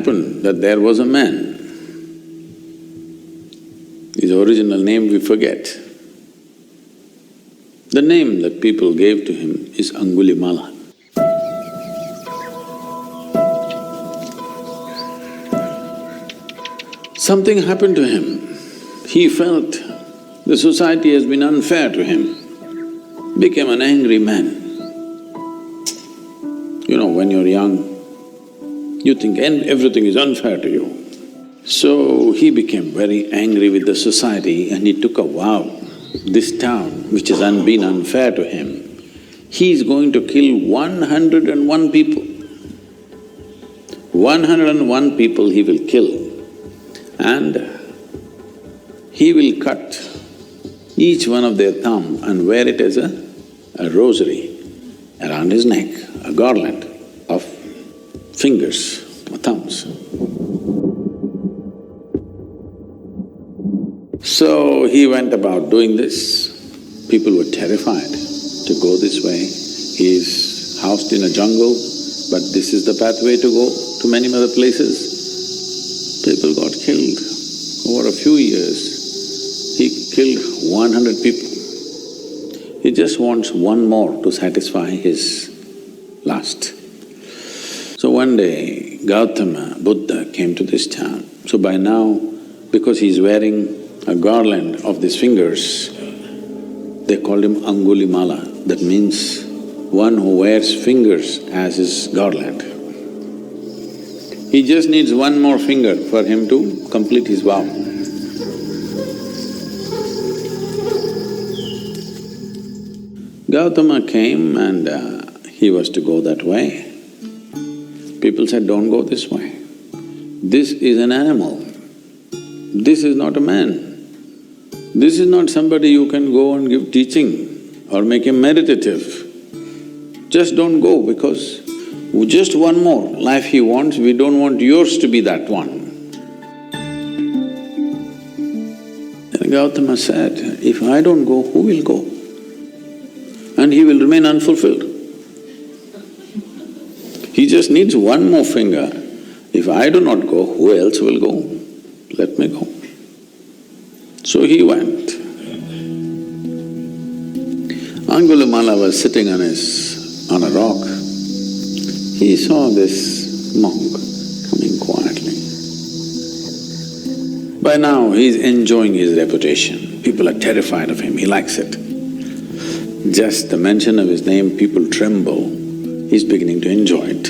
happened that there was a man. His original name we forget. The name that people gave to him is Angulimala. Something happened to him. He felt the society has been unfair to him, became an angry man. You know, when you're young, you think everything is unfair to you. So he became very angry with the society and he took a vow, this town which has been unfair to him, he is going to kill 101 people. 101 people he will kill and he will cut each one of their thumb and wear it as a rosary around his neck, a garland of fingers or thumbs. So he went about doing this. People were terrified to go this way. He is housed in a jungle, but this is the pathway to go to many other places. People got killed. Over a few years, he killed 100 people. He just wants one more to satisfy his lust. So one day, Gautama Buddha came to this town. So by now, because he's wearing a garland of these fingers, they called him Angulimala. That means one who wears fingers as his garland. He just needs one more finger for him to complete his vow. Gautama came and he was to go that way. People said, don't go this way. This is an animal. This is not a man. This is not somebody you can go and give teaching or make him meditative. Just don't go because just one more life he wants, we don't want yours to be that one. And Gautama said, if I don't go, who will go? And he will remain unfulfilled. He just needs one more finger. If I do not go, who else will go? Let me go. So he went. Angulimala was sitting on a rock. He saw this monk coming quietly. By now, he's enjoying his reputation. People are terrified of him, he likes it. Just the mention of his name, people tremble. He's beginning to enjoy it.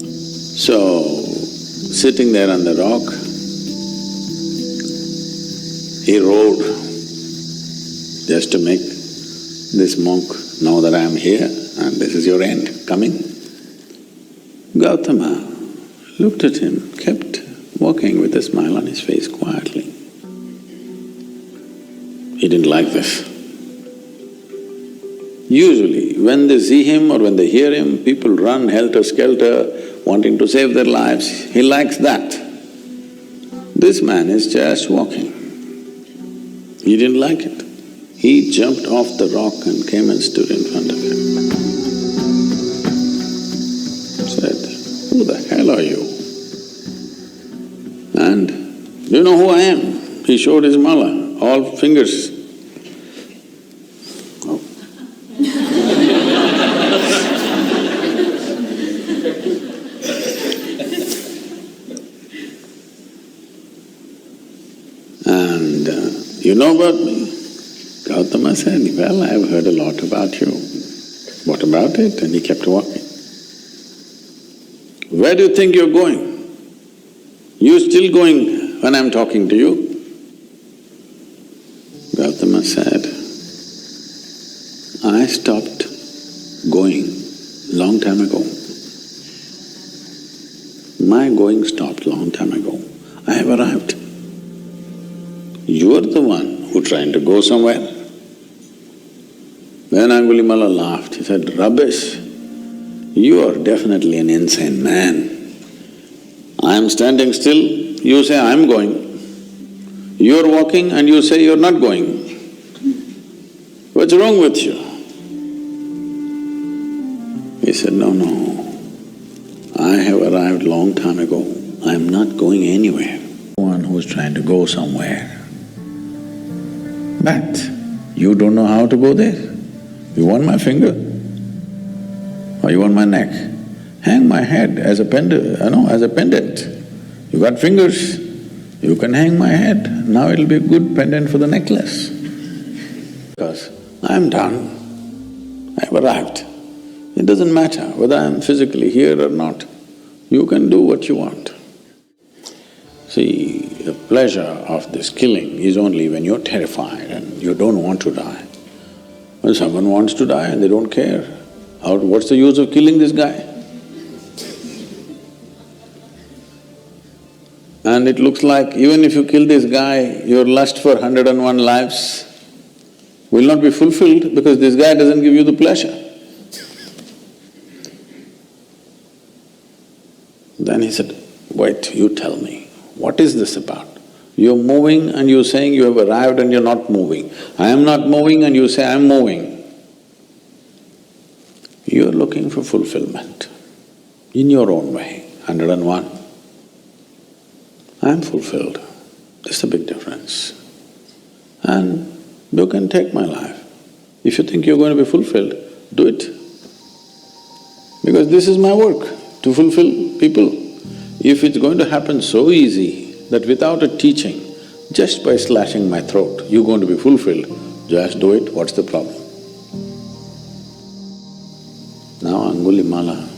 So, sitting there on the rock, he roared just to make this monk know that I am here and this is your end coming. Gautama looked at him, kept walking with a smile on his face quietly. He didn't like this. Usually, when they see him or when they hear him, people run helter-skelter, wanting to save their lives. He likes that. This man is just walking. He didn't like it. He jumped off the rock and came and stood in front of him. Said, who the hell are you? And, do you know who I am? He showed his mala, all fingers. Oh. And, you know about me? Gautama said, well, I've heard a lot about you. What about it? And he kept walking. Where do you think you're going? You still going when I'm talking to you? Gautama said, I stopped going long time ago. My going stopped long time ago. I have arrived. You are the one who trying to go somewhere. Then Angulimala laughed. He said, rubbish, you are definitely an insane man. I am standing still, you say I am going. You are walking and you say you are not going. What's wrong with you? He said, no, I have arrived long time ago I'm not going anywhere. One who's trying to go somewhere. But you don't know how to go there. You want my finger? Or you want my neck? Hang my head as a as a pendant. You got fingers, you can hang my head. Now it'll be a good pendant for the necklace. Because I'm done, I've arrived. It doesn't matter whether I'm physically here or not. You can do what you want. See, the pleasure of this killing is only when you're terrified and you don't want to die. When someone wants to die and they don't care, what's the use of killing this guy? And it looks like even if you kill this guy, your lust for 101 lives will not be fulfilled because this guy doesn't give you the pleasure. Then he said, wait, you tell me, what is this about? You're moving and you're saying you have arrived and you're not moving. I am not moving and you say I'm moving. You're looking for fulfillment in your own way, 101. I'm fulfilled, that's a big difference. And you can take my life. If you think you're going to be fulfilled, do it. Because this is my work, to fulfill people. If it's going to happen so easy that without a teaching, just by slashing my throat, you're going to be fulfilled, just do it, what's the problem? Now Angulimala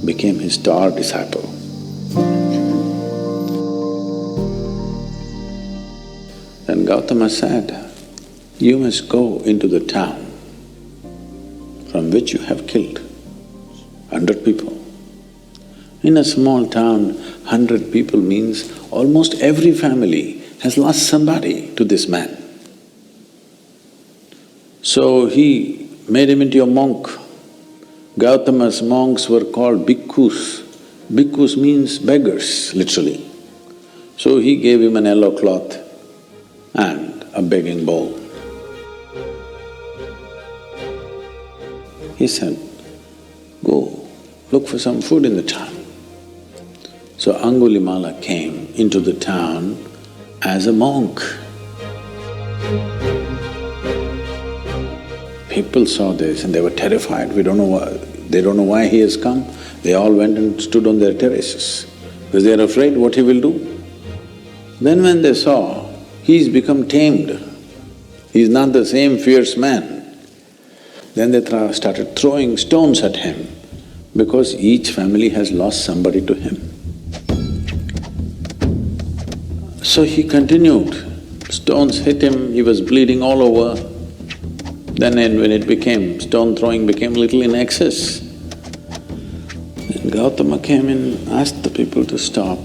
became his star disciple. Then Gautama said, you must go into the town from which you have killed 100 people. In a small town, 100 people means almost every family has lost somebody to this man. So he made him into a monk. Gautama's monks were called bhikkhus. Bhikkhus means beggars, literally. So he gave him an yellow cloth and a begging bowl. He said, go, look for some food in the town. So Angulimala came into the town as a monk. People saw this and they were terrified, they don't know why he has come. They all went and stood on their terraces because they are afraid what he will do. Then when they saw he's become tamed, he's not the same fierce man, then they started throwing stones at him because each family has lost somebody to him. So he continued, stones hit him, he was bleeding all over. Then when it became, stone throwing became little in excess. Then Gautama came in, asked the people to stop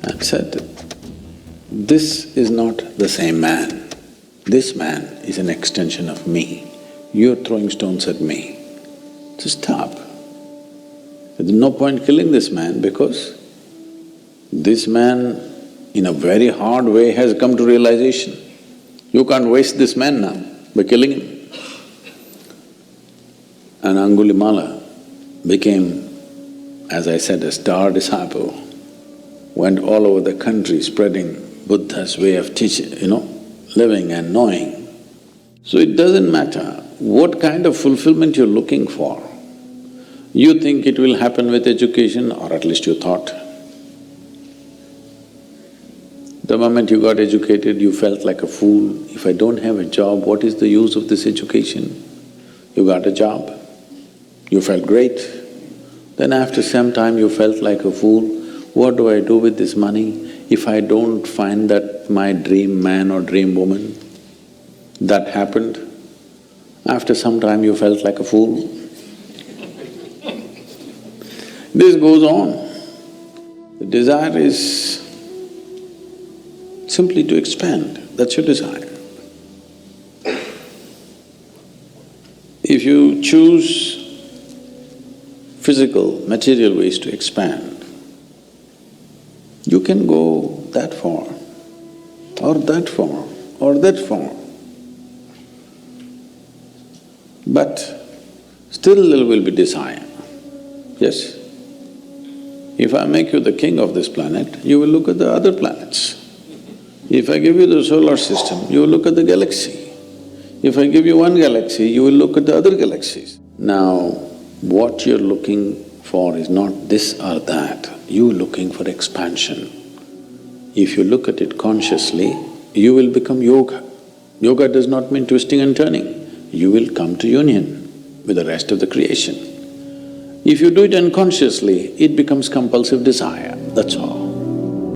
and said, this is not the same man. This man is an extension of me. You're throwing stones at me. Just stop. There's no point killing this man because this man in a very hard way has come to realization. You can't waste this man now by killing him. And Angulimala became, as I said, a star disciple, went all over the country spreading Buddha's way of teaching, living and knowing. So it doesn't matter what kind of fulfillment you're looking for. You think it will happen with education, or at least you thought. The moment you got educated, you felt like a fool. If I don't have a job, what is the use of this education? You got a job, you felt great. Then after some time you felt like a fool. What do I do with this money if I don't find that my dream man or dream woman? That happened. After some time you felt like a fool. This goes on. The desire is simply to expand, that's your desire. If you choose physical, material ways to expand, you can go that far, or that far, or that far. But still there will be desire, yes? If I make you the king of this planet, you will look at the other planets. If I give you the solar system, you will look at the galaxy. If I give you one galaxy, you will look at the other galaxies. Now, what you're looking for is not this or that, you're looking for expansion. If you look at it consciously, you will become yoga. Yoga does not mean twisting and turning. You will come to union with the rest of the creation. If you do it unconsciously, it becomes compulsive desire, that's all.